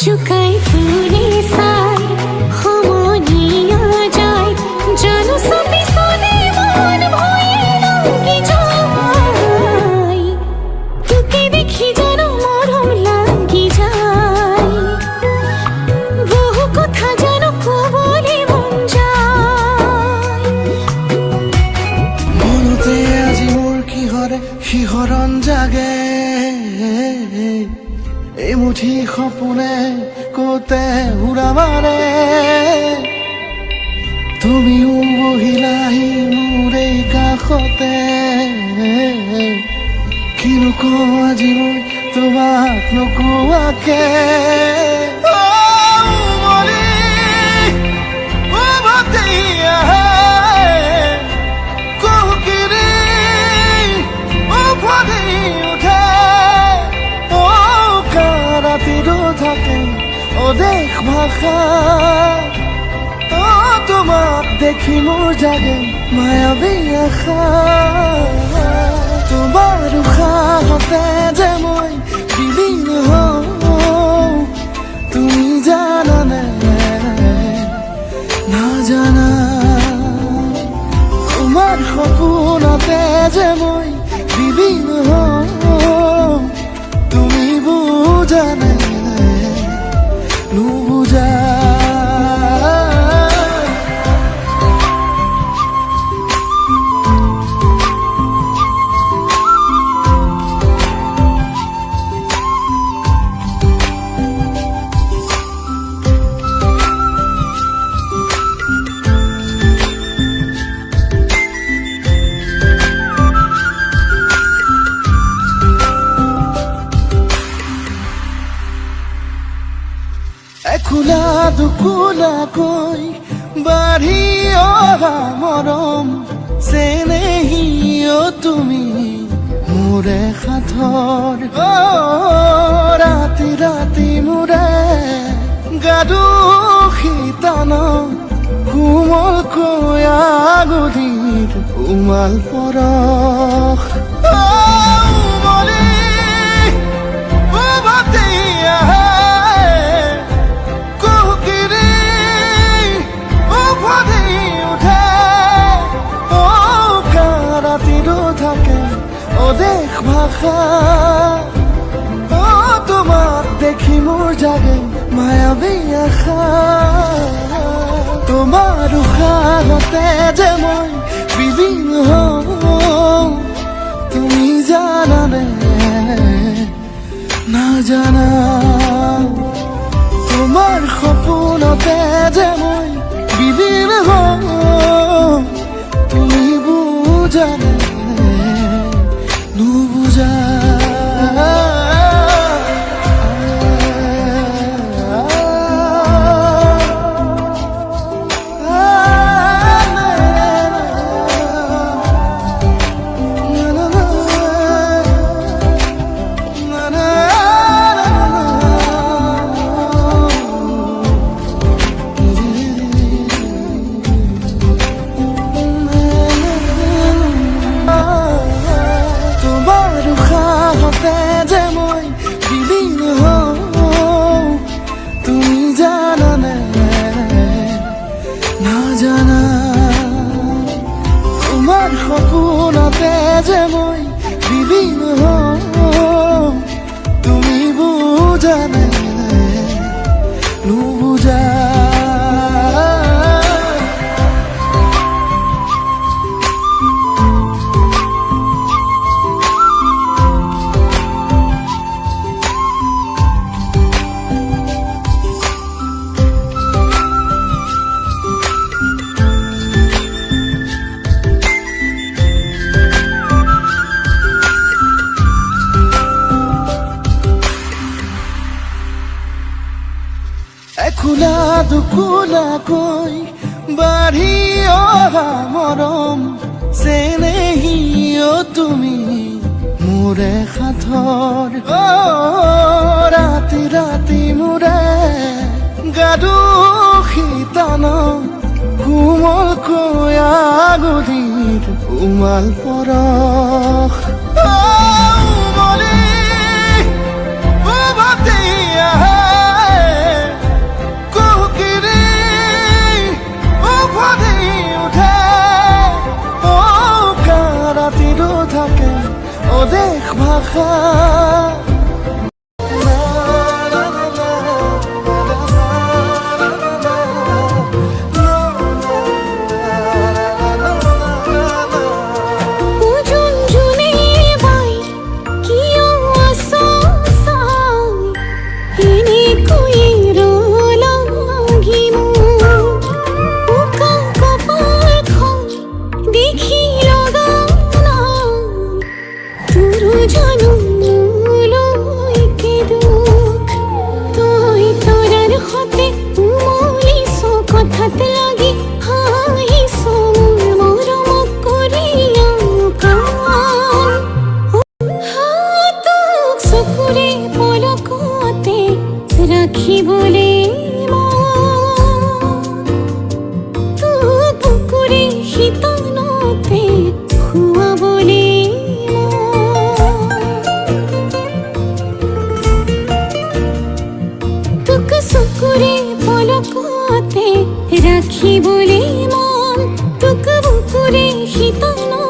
চুকাই তুলি চাই সমনীয়া যায় জানো চাপিছনে মন ভয়ে লাগি যায় তোকে দেখি জানো মৰম লাগি যায় বহু কথা জানো ক'বলৈ মন যায় মনতে আজি মোৰ কিহৰে শিহৰণ জাগে এমুঠি সপোনে কতে উৰা মাৰে তুমিও বহিলাহি মোৰ এই কাষতে কিনো কওঁ আজি মই তোমাক নোকোৱাকে থাকে অদেশ ভাষা তোমাক দেখি মোৰ জাগে মায়াবী আশা তোমাৰ উশাহতে যে মই বিলীন হওঁ তুমি জানানে নাজানা তোমাৰ সপোনতে যে মই বিলীন হওঁ তুমি বুজানে নুবুজা এখোলা দুখোলাকৈ বাঢ়ি অহা মৰম চেনেহিও তুমি মোৰে সাথৰ ৰাতি ৰাতি মোৰে গাদু শীতান কোমলকৈ আগুলিৰ উমাল পৰশ অদেশ ভাষা তোমাক দেখি মোৰ জাগে মায়াবী আশা তোমাৰ উশাহতে যে মই বিলীন হওঁ তুমি জানানে নাজানা তোমাৰ সপোনতে যে মই বিলীন হওঁ তুমি বুজানে নুবুজা যে মই বিলীন হওঁ তুমি জানানে নাজানা তোমাৰ সপোনতে যে মই বিলীন হওঁ তুমি বুজানে নুবুজা এখোলা দুখোলাকৈ বাঢ়ি অহা মৰম চেনেহিও তুমি মোৰে সাথৰ ৰাতি ৰাতি মোৰে গাদু শীতান কোমলকৈ আগুলিৰ উমাল পৰশ দেখ ভাষা রাখি বলে তো পুকুরে শীতলতে খুয়া বলে তুক সুকুরে পলকতে রাখি বলে মন তুক পুকুরে শীতল